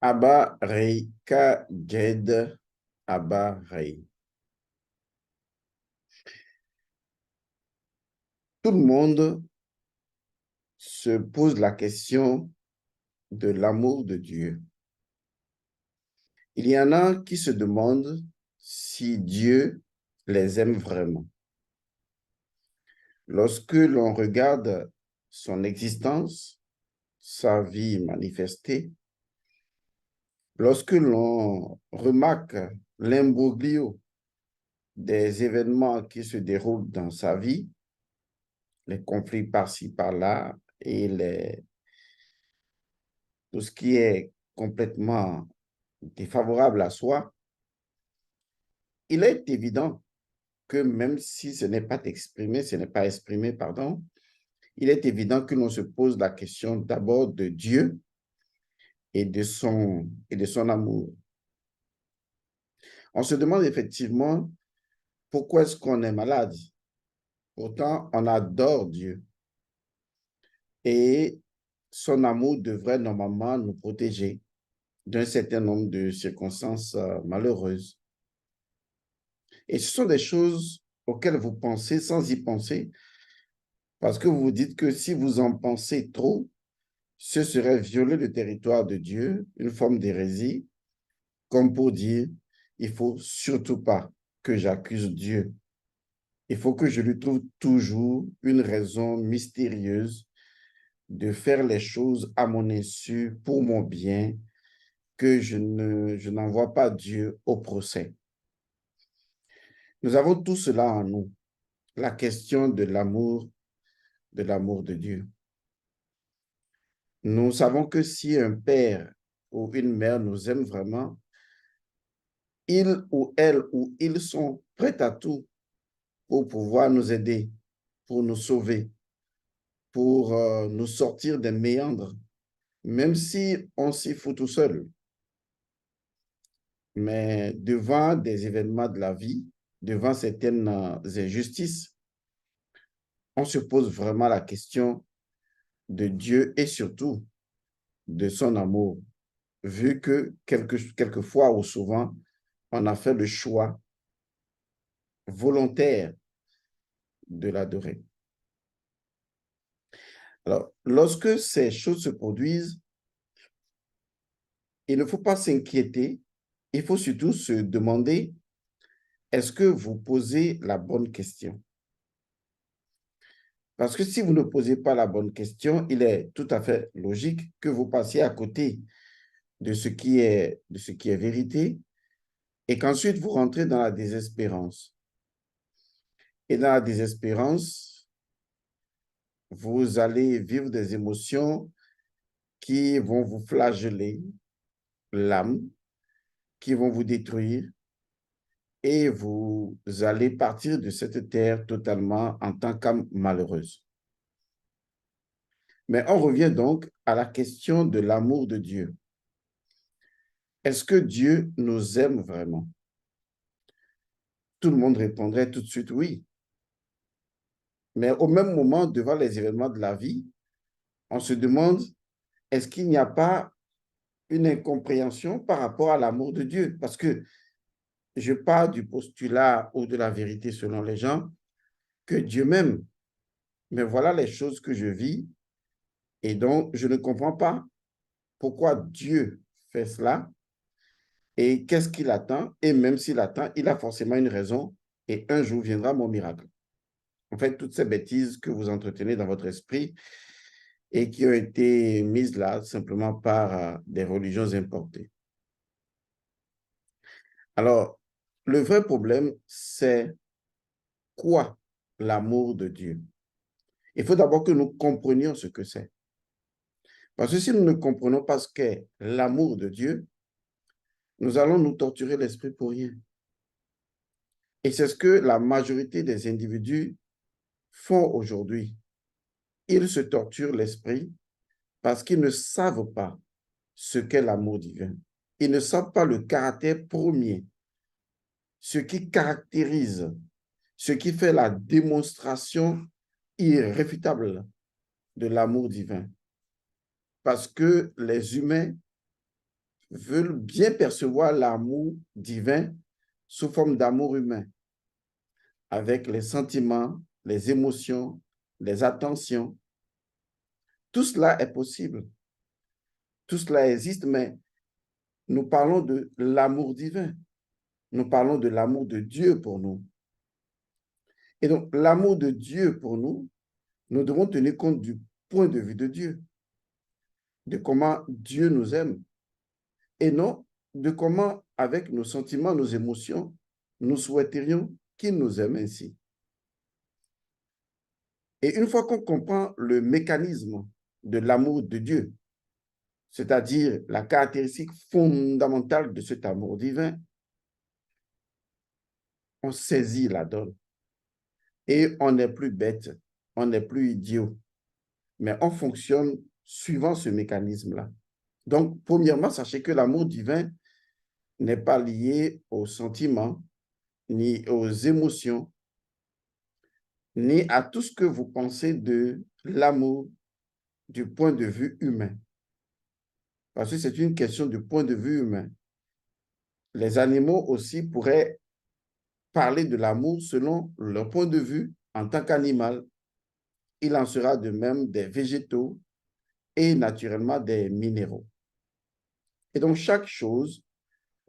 Abba Rei Ka Jed Abba Rei. Tout le monde se pose la question de l'amour de Dieu. Il y en a qui se demandent si Dieu les aime vraiment. Lorsque l'on regarde son existence, sa vie manifestée, lorsque l'on remarque l'imbroglio des événements qui se déroulent dans sa vie, les conflits par-ci, par-là, et tout ce qui est complètement défavorable à soi, il est évident que même si ce n'est pas exprimé, pardon, il est évident que l'on se pose la question d'abord de Dieu et de son amour. On se demande effectivement pourquoi est-ce qu'on est malade. Pourtant, on adore Dieu et son amour devrait normalement nous protéger d'un certain nombre de circonstances malheureuses. Et ce sont des choses auxquelles vous pensez sans y penser, parce que vous vous dites que si vous en pensez trop, ce serait violer le territoire de Dieu, une forme d'hérésie, comme pour dire, il ne faut surtout pas que j'accuse Dieu. Il faut que je lui trouve toujours une raison mystérieuse de faire les choses à mon insu pour mon bien, que je n'envoie pas Dieu au procès. Nous avons tout cela en nous, la question de l'amour de Dieu. Nous savons que si un père ou une mère nous aime vraiment, il ou elle ou ils sont prêts à tout pour pouvoir nous aider, pour nous sauver, pour nous sortir des méandres, même si on s'y fout tout seul. Mais devant des événements de la vie, devant certaines injustices, on se pose vraiment la question de Dieu et surtout de son amour, vu que quelquefois ou souvent, on a fait le choix volontaire de l'adorer. Alors, lorsque ces choses se produisent, il ne faut pas s'inquiéter, il faut surtout se demander, est-ce que vous posez la bonne question? Parce que si vous ne posez pas la bonne question, il est tout à fait logique que vous passiez à côté de ce qui est vérité et qu'ensuite vous rentrez dans la désespérance. Et dans la désespérance, vous allez vivre des émotions qui vont vous flageller l'âme, qui vont vous détruire et vous allez partir de cette terre totalement en tant qu'âme malheureuse. Mais on revient donc à la question de l'amour de Dieu. Est-ce que Dieu nous aime vraiment? Tout le monde répondrait tout de suite oui. Mais au même moment, devant les événements de la vie, on se demande, est-ce qu'il n'y a pas une incompréhension par rapport à l'amour de Dieu? Parce que je pars du postulat ou de la vérité selon les gens que Dieu m'aime. Mais voilà les choses que je vis et donc je ne comprends pas pourquoi Dieu fait cela et qu'est-ce qu'il attend. Et même s'il attend, il a forcément une raison et un jour viendra mon miracle. En fait, toutes ces bêtises que vous entretenez dans votre esprit et qui ont été mises là simplement par des religions importées. Alors, le vrai problème, c'est quoi l'amour de Dieu? Il faut d'abord que nous comprenions ce que c'est. Parce que si nous ne comprenons pas ce qu'est l'amour de Dieu, nous allons nous torturer l'esprit pour rien. Et c'est ce que la majorité des individus font aujourd'hui. Ils se torturent l'esprit parce qu'ils ne savent pas ce qu'est l'amour divin. Ils ne savent pas le caractère premier, ce qui caractérise, ce qui fait la démonstration irréfutable de l'amour divin. Parce que les humains veulent bien percevoir l'amour divin sous forme d'amour humain, avec les sentiments, les émotions, les attentions. Tout cela est possible. Tout cela existe, mais nous parlons de l'amour divin. Nous parlons de l'amour de Dieu pour nous. Et donc, l'amour de Dieu pour nous, nous devons tenir compte du point de vue de Dieu, de comment Dieu nous aime, et non de comment, avec nos sentiments, nos émotions, nous souhaiterions qu'il nous aime ainsi. Et une fois qu'on comprend le mécanisme de l'amour de Dieu, c'est-à-dire la caractéristique fondamentale de cet amour divin, on saisit la donne. Et on n'est plus bête, on n'est plus idiot, mais on fonctionne suivant ce mécanisme-là. Donc, premièrement, sachez que l'amour divin n'est pas lié aux sentiments, ni aux émotions, ni à tout ce que vous pensez de l'amour du point de vue humain. Parce que c'est une question du point de vue humain. Les animaux aussi pourraient parler de l'amour selon leur point de vue en tant qu'animal. Il en sera de même des végétaux et naturellement des minéraux. Et donc, chaque chose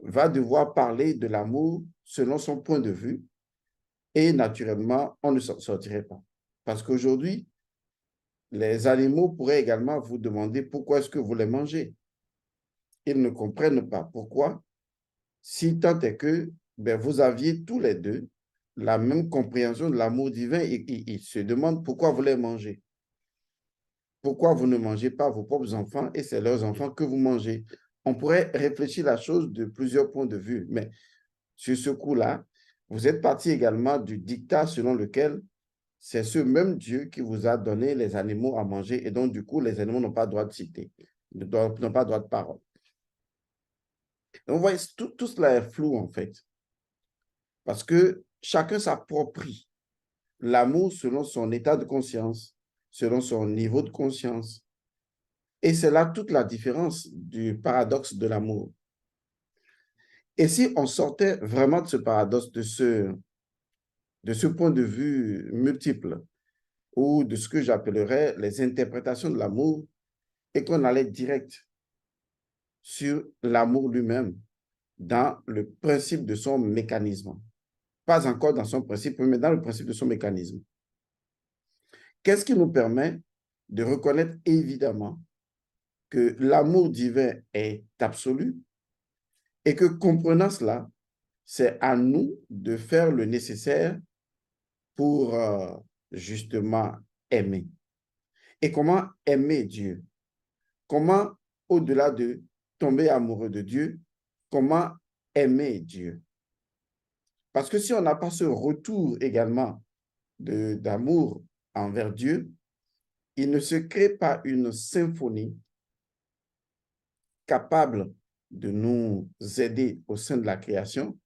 va devoir parler de l'amour selon son point de vue et naturellement, on ne s'en sortirait pas. Parce qu'aujourd'hui, les animaux pourraient également vous demander pourquoi est-ce que vous les mangez. Ils ne comprennent pas pourquoi, si tant est que vous aviez tous les deux la même compréhension de l'amour divin et ils se demandent pourquoi vous les mangez. Pourquoi vous ne mangez pas vos propres enfants et c'est leurs enfants que vous mangez. On pourrait réfléchir la chose de plusieurs points de vue, mais sur ce coup-là, vous êtes parti également du dictat selon lequel c'est ce même Dieu qui vous a donné les animaux à manger et donc du coup, les animaux n'ont pas droit de citer, n'ont pas droit de parole. Donc, vous voyez, tout cela est flou en fait, parce que chacun s'approprie l'amour selon son état de conscience, selon son niveau de conscience. Et c'est là toute la différence du paradoxe de l'amour. Et si on sortait vraiment de ce paradoxe, de ce point de vue multiple, ou de ce que j'appellerais les interprétations de l'amour, et qu'on allait direct sur l'amour lui-même, dans le principe de son mécanisme. Pas encore dans son principe, mais dans le principe de son mécanisme. Qu'est-ce qui nous permet de reconnaître évidemment que l'amour divin est absolu et que comprenant cela, c'est à nous de faire le nécessaire pour justement aimer. Et comment aimer Dieu? Comment, au-delà de tomber amoureux de Dieu, comment aimer Dieu? Parce que si on n'a pas ce retour également d'amour envers Dieu, il ne se crée pas une symphonie capable de nous aider au sein de la création,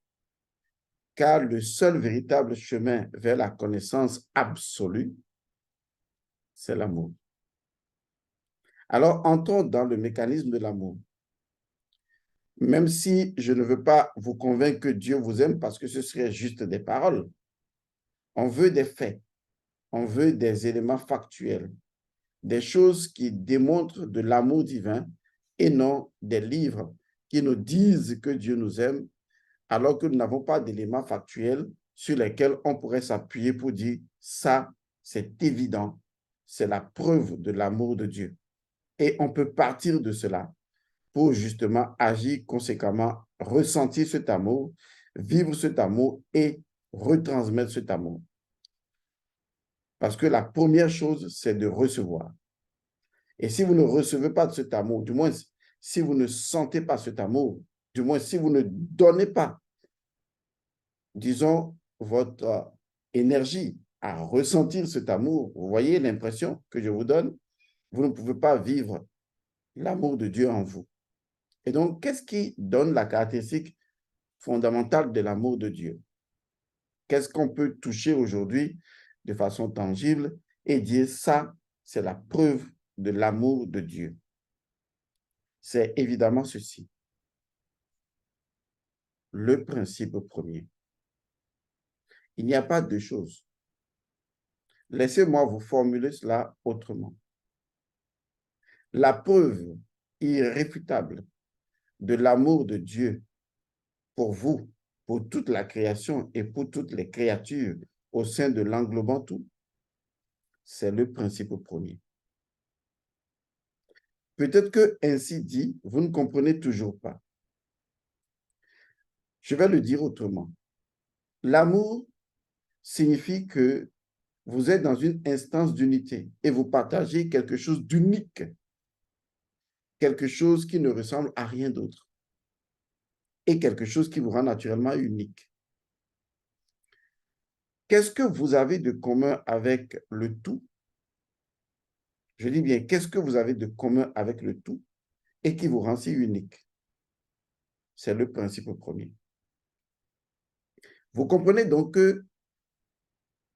car le seul véritable chemin vers la connaissance absolue, c'est l'amour. Alors, entrons dans le mécanisme de l'amour. Même si je ne veux pas vous convaincre que Dieu vous aime parce que ce serait juste des paroles, on veut des faits, on veut des éléments factuels, des choses qui démontrent de l'amour divin et non des livres qui nous disent que Dieu nous aime alors que nous n'avons pas d'éléments factuels sur lesquels on pourrait s'appuyer pour dire ça, c'est évident, c'est la preuve de l'amour de Dieu. Et on peut partir de cela pour justement agir conséquemment, ressentir cet amour, vivre cet amour et retransmettre cet amour. Parce que la première chose, c'est de recevoir. Et si vous ne recevez pas de cet amour, du moins si vous ne sentez pas cet amour, du moins si vous ne donnez pas, disons, votre énergie à ressentir cet amour, vous voyez l'impression que je vous donne, vous ne pouvez pas vivre l'amour de Dieu en vous. Et donc, qu'est-ce qui donne la caractéristique fondamentale de l'amour de Dieu? Qu'est-ce qu'on peut toucher aujourd'hui de façon tangible et dire ça, c'est la preuve de l'amour de Dieu? C'est évidemment ceci. le principe premier. Il n'y a pas deux choses. Laissez-moi vous formuler cela autrement. La preuve irréfutable de l'amour de Dieu pour vous, pour toute la création et pour toutes les créatures au sein de l'englobant tout, c'est le principe premier. Peut-être que, ainsi dit, vous ne comprenez toujours pas. Je vais le dire autrement. L'amour signifie que vous êtes dans une instance d'unité et vous partagez quelque chose d'unique, quelque chose qui ne ressemble à rien d'autre et quelque chose qui vous rend naturellement unique. Qu'est-ce que vous avez de commun avec le tout? Je dis bien, qu'est-ce que vous avez de commun avec le tout et qui vous rend si unique? C'est le principe premier. Vous comprenez donc que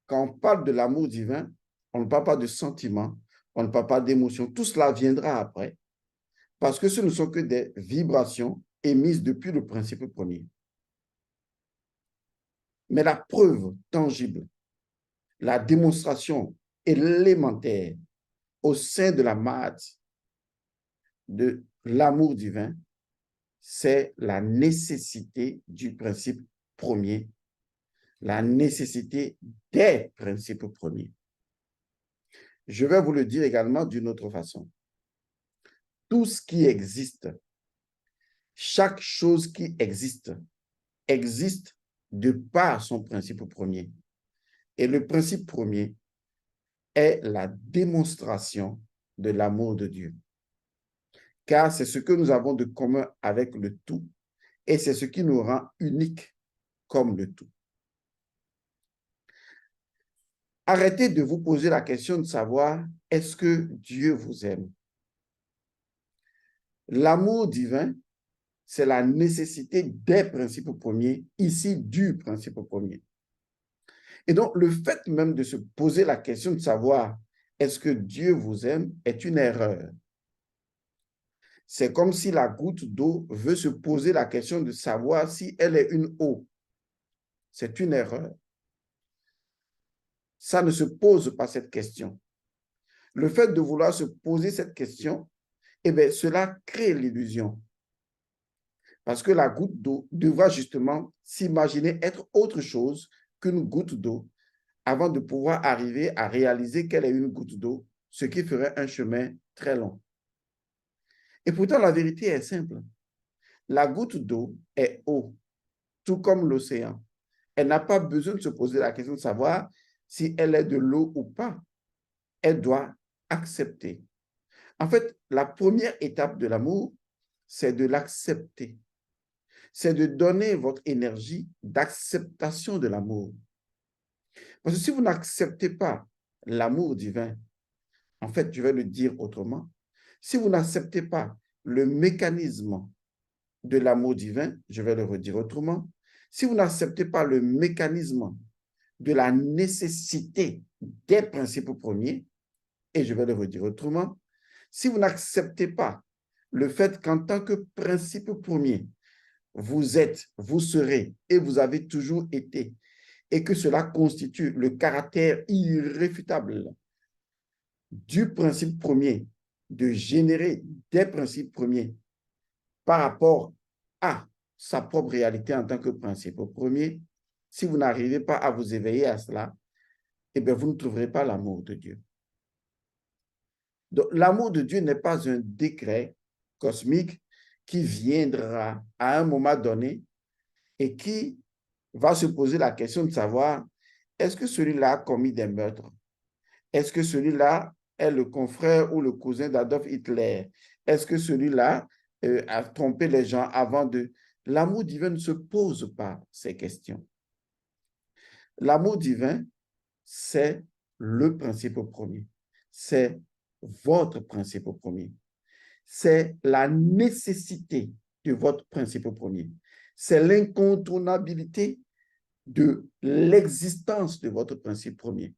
quand on parle de l'amour divin, on ne parle pas de sentiments, on ne parle pas d'émotions. Tout cela viendra après parce que ce ne sont que des vibrations émises depuis le principe premier. Mais la preuve tangible, la démonstration élémentaire au sein de la masse de l'amour divin, c'est la nécessité du principe premier, la nécessité des principes premiers. Je vais vous le dire également d'une autre façon. Tout ce qui existe, chaque chose qui existe, existe de par son principe premier. Et le principe premier est la démonstration de l'amour de Dieu. Car c'est ce que nous avons de commun avec le tout et c'est ce qui nous rend uniques comme le tout. Arrêtez de vous poser la question de savoir est-ce que Dieu vous aime? L'amour divin, c'est la nécessité des principes premiers, ici du principe premier. Et donc, le fait même de se poser la question de savoir est-ce que Dieu vous aime est une erreur. C'est comme si la goutte d'eau veut se poser la question de savoir si elle est une eau. C'est une erreur. Ça ne se pose pas cette question. Le fait de vouloir se poser cette question, eh bien, cela crée l'illusion. Parce que la goutte d'eau devra justement s'imaginer être autre chose qu'une goutte d'eau avant de pouvoir arriver à réaliser qu'elle est une goutte d'eau, ce qui ferait un chemin très long. Et pourtant, la vérité est simple. La goutte d'eau est eau, tout comme l'océan. Elle n'a pas besoin de se poser la question de savoir si elle est de l'eau ou pas. Elle doit accepter. En fait, la première étape de l'amour, c'est de l'accepter. C'est de donner votre énergie d'acceptation de l'amour. Parce que si vous n'acceptez pas l'amour divin, en fait, je vais le dire autrement, si vous n'acceptez pas le mécanisme de l'amour divin, je vais le redire autrement, si vous n'acceptez pas le mécanisme de la nécessité des principes premiers, et je vais le redire autrement, si vous n'acceptez pas le fait qu'en tant que principe premier, vous êtes, vous serez et vous avez toujours été, et que cela constitue le caractère irréfutable du principe premier, de générer des principes premiers par rapport à sa propre réalité en tant que principe premier, si vous n'arrivez pas à vous éveiller à cela, eh bien, vous ne trouverez pas l'amour de Dieu. Donc, l'amour de Dieu n'est pas un décret cosmique qui viendra à un moment donné et qui va se poser la question de savoir est-ce que celui-là a commis des meurtres? Est-ce que celui-là est le confrère ou le cousin d'Adolf Hitler? Est-ce que celui-là a trompé les gens avant de... L'amour divin ne se pose pas ces questions. L'amour divin, c'est le principe premier. C'est votre principe premier. C'est la nécessité de votre principe premier. C'est l'incontournabilité de l'existence de votre principe premier.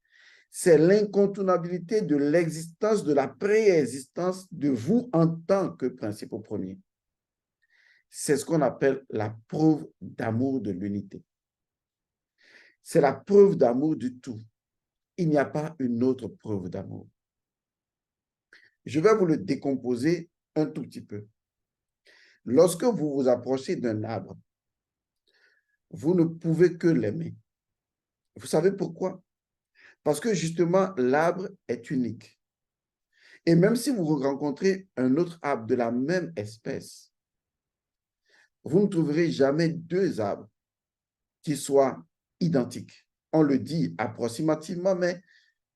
C'est l'incontournabilité de l'existence, de la préexistence de vous en tant que principe premier. C'est ce qu'on appelle la preuve d'amour de l'unité. C'est la preuve d'amour du tout. Il n'y a pas une autre preuve d'amour. Je vais vous le décomposer un tout petit peu. Lorsque vous vous approchez d'un arbre, vous ne pouvez que l'aimer. Vous savez pourquoi? Parce que justement, l'arbre est unique. Et même si vous rencontrez un autre arbre de la même espèce, vous ne trouverez jamais deux arbres qui soient identiques. On le dit approximativement, mais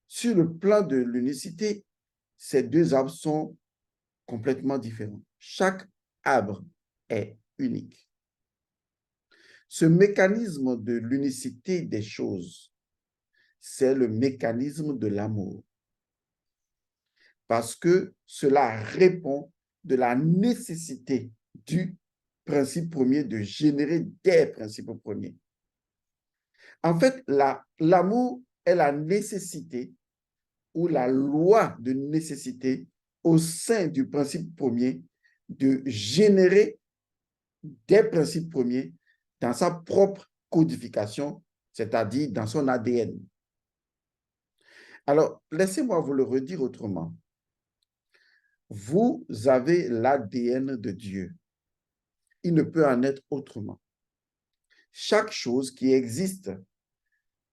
sur le plan de l'unicité, ces deux arbres sont complètement différents. Chaque arbre est unique. Ce mécanisme de l'unicité des choses, c'est le mécanisme de l'amour. Parce que cela répond de la nécessité du principe premier de générer des principes premiers. En fait, l'amour est la nécessité ou la loi de nécessité au sein du principe premier de générer des principes premiers dans sa propre codification, c'est-à-dire dans son ADN. Alors, laissez-moi vous le redire autrement. Vous avez l'ADN de Dieu. Il ne peut en être autrement. Chaque chose qui existe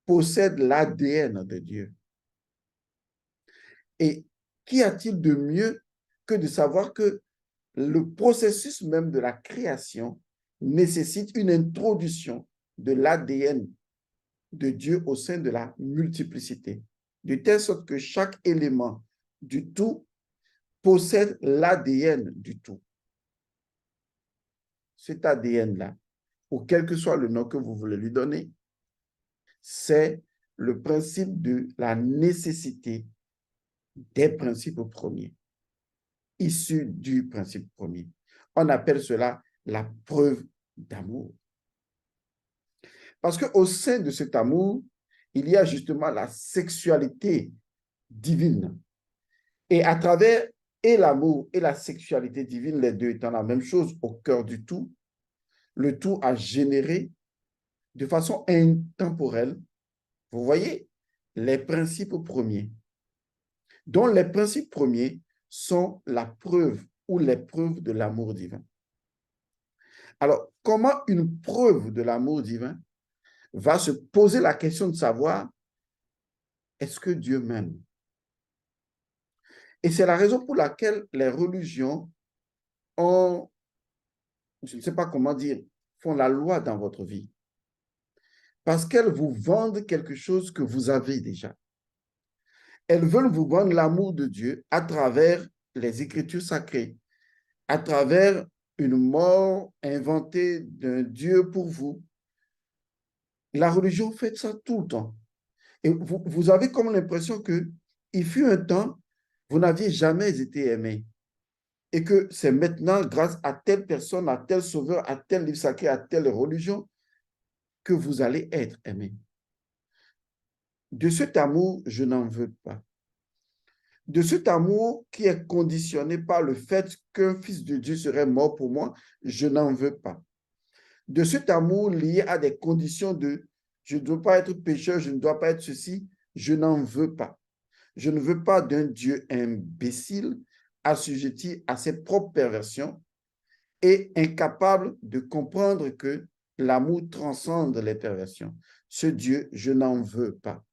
possède l'ADN de Dieu. Et qu'y a-t-il de mieux que de savoir que le processus même de la création nécessite une introduction de l'ADN de Dieu au sein de la multiplicité, de telle sorte que chaque élément du tout possède l'ADN du tout. Cet ADN-là, ou quel que soit le nom que vous voulez lui donner, c'est le principe de la nécessité des principes premiers, issus du principe premier. On appelle cela la preuve d'amour. Parce qu'au sein de cet amour, il y a justement la sexualité divine. Et à travers et l'amour et la sexualité divine, les deux étant la même chose au cœur du tout, le tout a généré de façon intemporelle, vous voyez, les principes premiers, dont les principes premiers sont la preuve ou les preuves de l'amour divin. Alors, comment une preuve de l'amour divin va se poser la question de savoir, est-ce que Dieu m'aime? Et c'est la raison pour laquelle les religions ont, je ne sais pas comment dire, font la loi dans votre vie. Parce qu'elles vous vendent quelque chose que vous avez déjà. Elles veulent vous vendre l'amour de Dieu à travers les Écritures sacrées, à travers une mort inventée d'un Dieu pour vous. La religion fait ça tout le temps. Et vous avez comme l'impression qu'il fut un temps, vous n'aviez jamais été aimé. Et que c'est maintenant, grâce à telle personne, à tel sauveur, à tel livre sacré, à telle religion, que vous allez être aimé. De cet amour, je n'en veux pas. De cet amour qui est conditionné par le fait qu'un fils de Dieu serait mort pour moi, je n'en veux pas. De cet amour lié à des conditions de je ne dois pas être pécheur, je ne dois pas être ceci, je n'en veux pas. Je ne veux pas d'un Dieu imbécile, assujetti à ses propres perversions et incapable de comprendre que l'amour transcende les perversions. Ce Dieu, je n'en veux pas.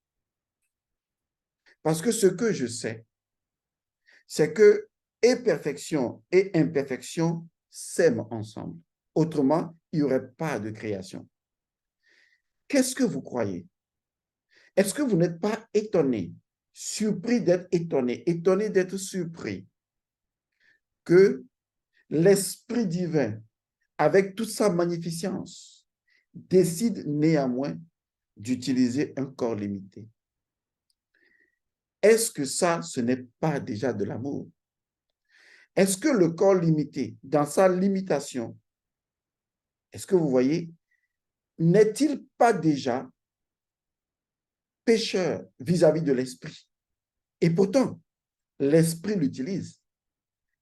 Parce que ce que je sais, c'est que et perfection et imperfection s'aiment ensemble. Autrement, il n'y aurait pas de création. Qu'est-ce que vous croyez? Est-ce que vous n'êtes pas étonné, surpris d'être étonné, étonné d'être surpris que l'Esprit divin, avec toute sa magnificence, décide néanmoins d'utiliser un corps limité? Est-ce que ça, ce n'est pas déjà de l'amour? Est-ce que le corps limité, dans sa limitation, est-ce que vous voyez, n'est-il pas déjà pécheur vis-à-vis de l'esprit? Et pourtant, l'esprit l'utilise.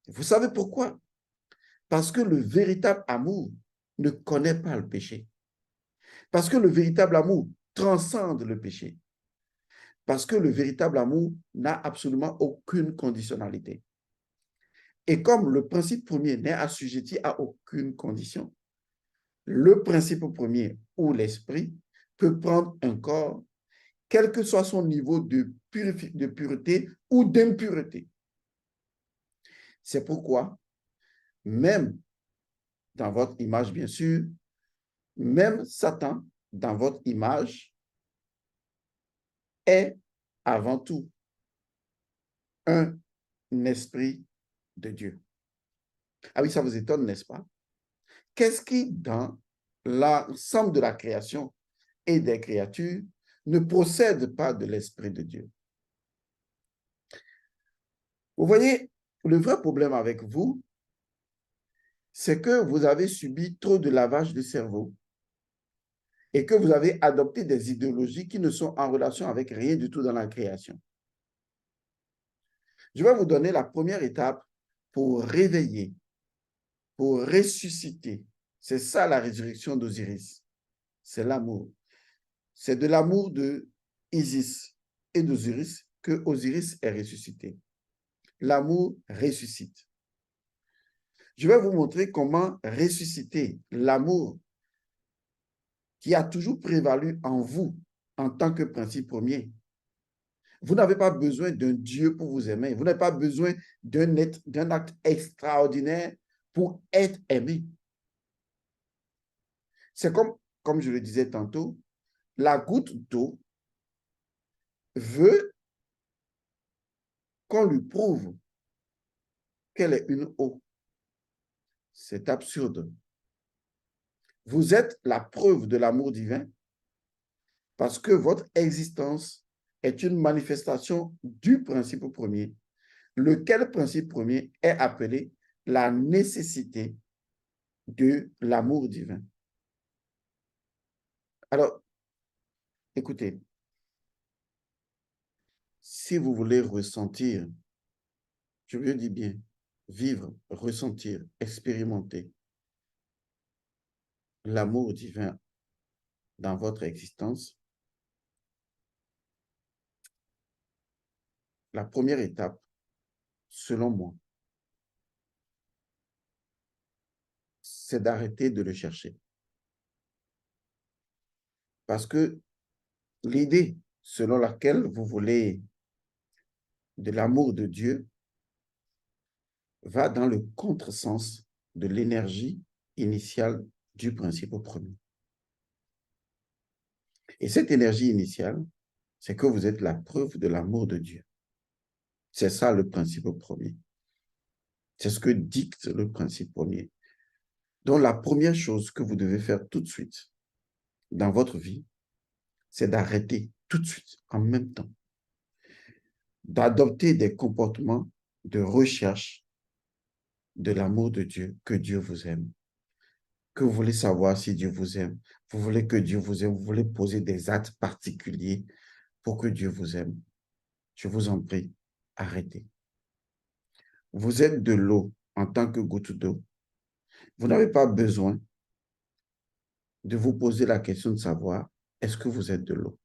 Vous savez pourquoi? Parce que le véritable amour ne connaît pas le péché. Parce que le véritable amour transcende le péché. Parce que le véritable amour n'a absolument aucune conditionnalité. Et comme le principe premier n'est assujetti à aucune condition, le principe premier ou l'esprit peut prendre un corps, quel que soit son niveau de pureté ou d'impureté. C'est pourquoi, même dans votre image, bien sûr, même Satan, dans votre image, est avant tout un esprit de Dieu. Ah oui, ça vous étonne, n'est-ce pas? Qu'est-ce qui, dans l'ensemble de la création et des créatures, ne procède pas de l'Esprit de Dieu? Vous voyez, le vrai problème avec vous, c'est que vous avez subi trop de lavage de cerveau et que vous avez adopté des idéologies qui ne sont en relation avec rien du tout dans la création. Je vais vous donner la première étape pour réveiller, pour ressusciter. C'est ça la résurrection d'Osiris. C'est l'amour. C'est de l'amour de Isis et d'Osiris que Osiris est ressuscité. L'amour ressuscite. Je vais vous montrer comment ressusciter l'amour qui a toujours prévalu en vous en tant que principe premier. Vous n'avez pas besoin d'un Dieu pour vous aimer. Vous n'avez pas besoin d'un acte extraordinaire pour être aimé. C'est comme je le disais tantôt, la goutte d'eau veut qu'on lui prouve qu'elle est une eau. C'est absurde. Vous êtes la preuve de l'amour divin parce que votre existence est une manifestation du principe premier, lequel principe premier est appelé la nécessité de l'amour divin. Alors, écoutez, si vous voulez ressentir, je veux dire bien, vivre, ressentir, expérimenter l'amour divin dans votre existence, la première étape, selon moi, c'est d'arrêter de le chercher. Parce que l'idée selon laquelle vous voulez de l'amour de Dieu va dans le contresens de l'énergie initiale du principe premier. Et cette énergie initiale, c'est que vous êtes la preuve de l'amour de Dieu. C'est ça le principe premier. C'est ce que dicte le principe premier. Donc, la première chose que vous devez faire tout de suite dans votre vie, c'est d'arrêter tout de suite, en même temps, d'adopter des comportements de recherche de l'amour de Dieu, que Dieu vous aime, que vous voulez savoir si Dieu vous aime, vous voulez que Dieu vous aime, vous voulez poser des actes particuliers pour que Dieu vous aime. Je vous en prie, arrêtez. Vous êtes de l'eau en tant que goutte d'eau. Vous n'avez pas besoin de vous poser la question de savoir est-ce que vous êtes de l'eau.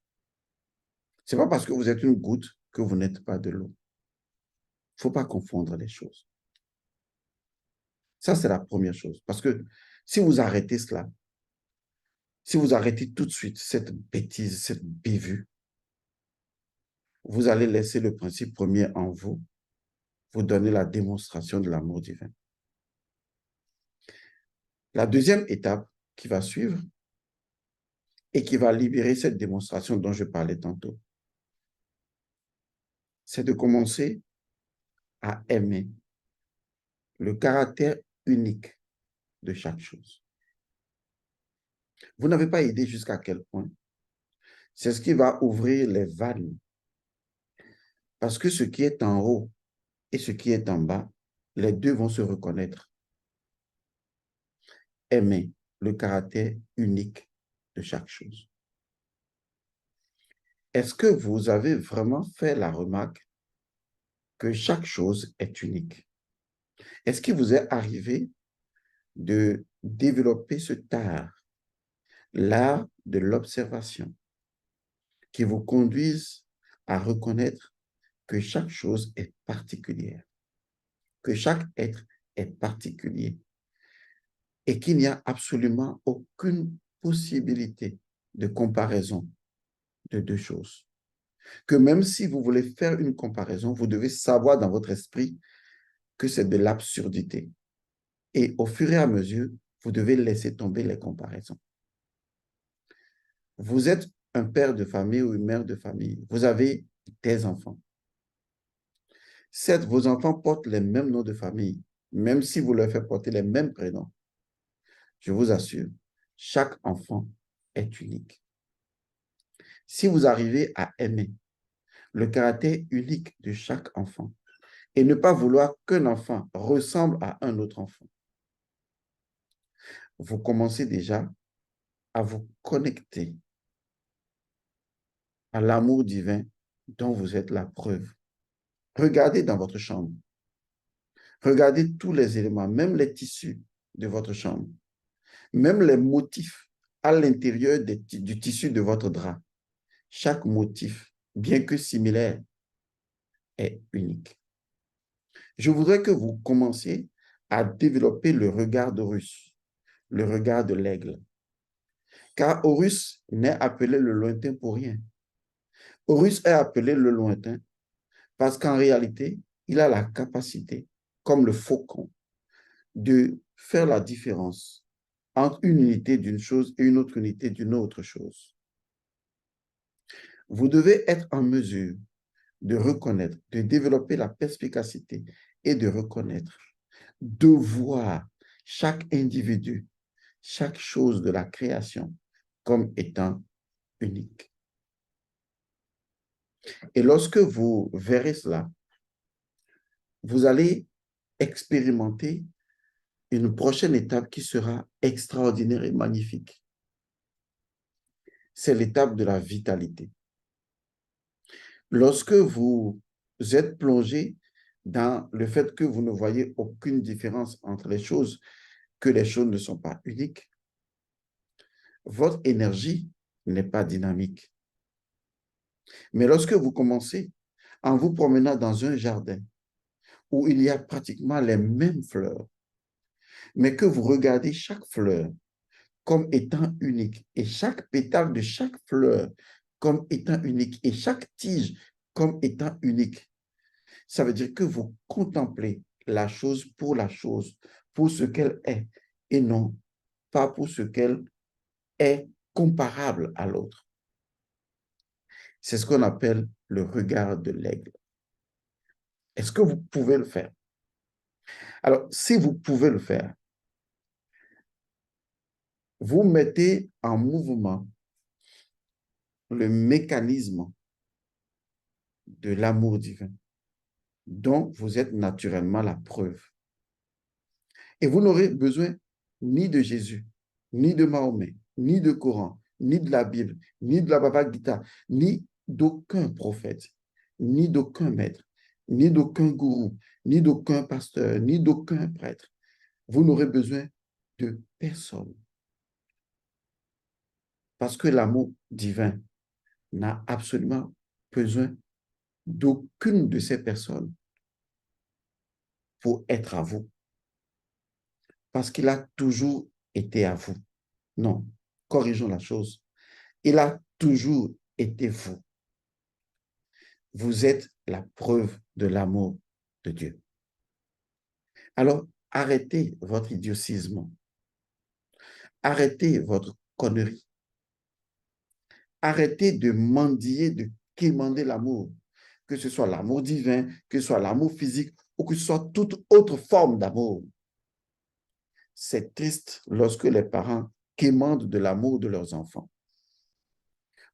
Ce n'est pas parce que vous êtes une goutte que vous n'êtes pas de l'eau. Il ne faut pas confondre les choses. Ça, c'est la première chose. Parce que si vous arrêtez cela, si vous arrêtez tout de suite cette bêtise, cette bévue, vous allez laisser le principe premier en vous, vous donner la démonstration de l'amour divin. La deuxième étape qui va suivre et qui va libérer cette démonstration dont je parlais tantôt, c'est de commencer à aimer le caractère unique de chaque chose. Vous n'avez pas idée jusqu'à quel point. C'est ce qui va ouvrir les vannes. Parce que ce qui est en haut et ce qui est en bas, les deux vont se reconnaître. Aimer le caractère unique de chaque chose. Est-ce que vous avez vraiment fait la remarque que chaque chose est unique? Est-ce qu'il vous est arrivé de développer ce l'art de l'observation, qui vous conduise à reconnaître que chaque chose est particulière, que chaque être est particulier et qu'il n'y a absolument aucune possibilité de comparaison de deux choses. Que même si vous voulez faire une comparaison, vous devez savoir dans votre esprit que c'est de l'absurdité. Et au fur et à mesure, vous devez laisser tomber les comparaisons. Vous êtes un père de famille ou une mère de famille. Vous avez des enfants. Certes, vos enfants portent les mêmes noms de famille, même si vous leur faites porter les mêmes prénoms. Je vous assure, chaque enfant est unique. Si vous arrivez à aimer le caractère unique de chaque enfant et ne pas vouloir qu'un enfant ressemble à un autre enfant, vous commencez déjà à vous connecter à l'amour divin dont vous êtes la preuve. Regardez dans votre chambre. Regardez tous les éléments, même les tissus de votre chambre, même les motifs à l'intérieur du tissu de votre drap. Chaque motif, bien que similaire, est unique. Je voudrais que vous commenciez à développer le regard d'Horus, le regard de l'aigle. Car Horus n'est appelé le lointain pour rien. Horus est appelé le lointain parce qu'en réalité, il a la capacité, comme le faucon, de faire la différence entre une unité d'une chose et une autre unité d'une autre chose. Vous devez être en mesure de reconnaître, de développer la perspicacité et de reconnaître, de voir chaque individu, chaque chose de la création comme étant unique. Et lorsque vous verrez cela, vous allez expérimenter une prochaine étape qui sera extraordinaire et magnifique. C'est l'étape de la vitalité. Lorsque vous êtes plongé dans le fait que vous ne voyez aucune différence entre les choses, que les choses ne sont pas uniques, votre énergie n'est pas dynamique. Mais lorsque vous commencez en vous promenant dans un jardin où il y a pratiquement les mêmes fleurs, mais que vous regardez chaque fleur comme étant unique et chaque pétale de chaque fleur comme étant unique et chaque tige comme étant unique, ça veut dire que vous contemplez la chose, pour ce qu'elle est, et non pas pour ce qu'elle est comparable à l'autre. C'est ce qu'on appelle le regard de l'aigle. Est-ce que vous pouvez le faire? Alors, si vous pouvez le faire, vous mettez en mouvement le mécanisme de l'amour divin dont vous êtes naturellement la preuve. Et vous n'aurez besoin ni de Jésus, ni de Mahomet, ni de Coran, ni de la Bible, ni de la Bhagavad Gita, ni d'aucun prophète, ni d'aucun maître, ni d'aucun gourou, ni d'aucun pasteur, ni d'aucun prêtre. Vous n'aurez besoin de personne. Parce que l'amour divin n'a absolument besoin d'aucune de ces personnes pour être à vous. Parce qu'il a toujours été à vous. Non, corrigeons la chose. Il a toujours été vous. Vous êtes la preuve de l'amour de Dieu. Alors, arrêtez votre idiocisme. Arrêtez votre connerie. Arrêtez de mendier, de quémander l'amour. Que ce soit l'amour divin, que ce soit l'amour physique ou que ce soit toute autre forme d'amour. C'est triste lorsque les parents quémandent de l'amour de leurs enfants.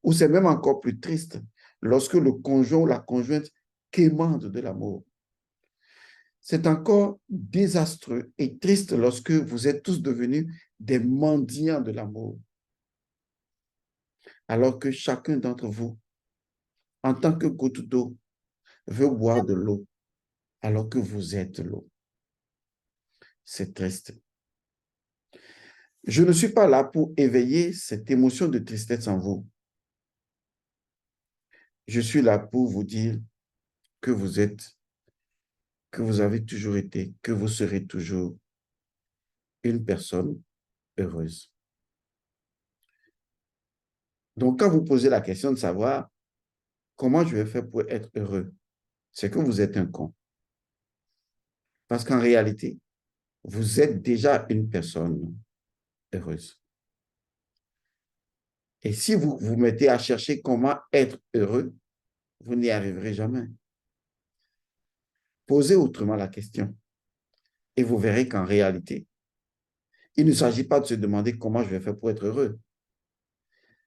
Ou c'est même encore plus triste lorsque le conjoint ou la conjointe quémande de l'amour. C'est encore désastreux et triste lorsque vous êtes tous devenus des mendiants de l'amour. Alors que chacun d'entre vous, en tant que goutte d'eau, veut boire de l'eau, alors que vous êtes l'eau. C'est triste. Je ne suis pas là pour éveiller cette émotion de tristesse en vous. Je suis là pour vous dire que vous êtes, que vous avez toujours été, que vous serez toujours une personne heureuse. Donc, quand vous posez la question de savoir comment je vais faire pour être heureux, c'est que vous êtes un con. Parce qu'en réalité, vous êtes déjà une personne heureuse. Et si vous vous mettez à chercher comment être heureux, vous n'y arriverez jamais. Posez autrement la question et vous verrez qu'en réalité, il ne s'agit pas de se demander comment je vais faire pour être heureux.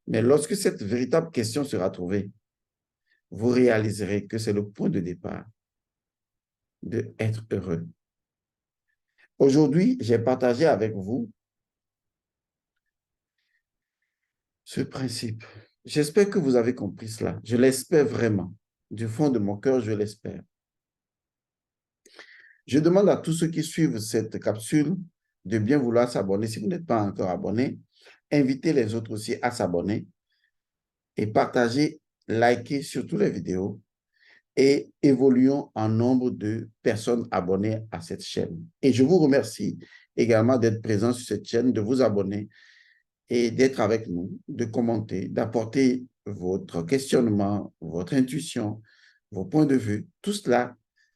Mais lorsque cette véritable question sera trouvée, vous réaliserez que c'est le point de départ de être heureux. Aujourd'hui, j'ai partagé avec vous ce principe. J'espère que vous avez compris cela. Je l'espère vraiment. Du fond de mon cœur, je l'espère. Je demande à tous ceux qui suivent cette capsule de bien vouloir s'abonner. Si vous n'êtes pas encore abonné, invitez les autres aussi à s'abonner et partagez, likez surtout les vidéos et évoluons en nombre de personnes abonnées à cette chaîne. Et je vous remercie également d'être présent sur cette chaîne, de vous abonner et d'être avec nous, de commenter, d'apporter votre questionnement, votre intuition, vos points de vue. Tout cela,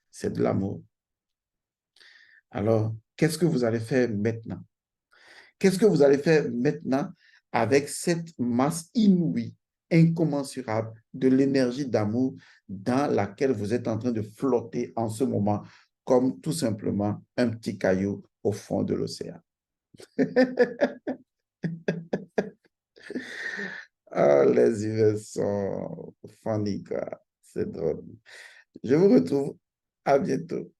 c'est de l'amour. Alors, qu'est-ce que vous allez faire maintenant? Qu'est-ce que vous allez faire maintenant avec cette masse inouïe, incommensurable de l'énergie d'amour dans laquelle vous êtes en train de flotter en ce moment, comme tout simplement un petit caillou au fond de l'océan? Ah, les humains sont funny, quoi. C'est drôle. Je vous retrouve à bientôt.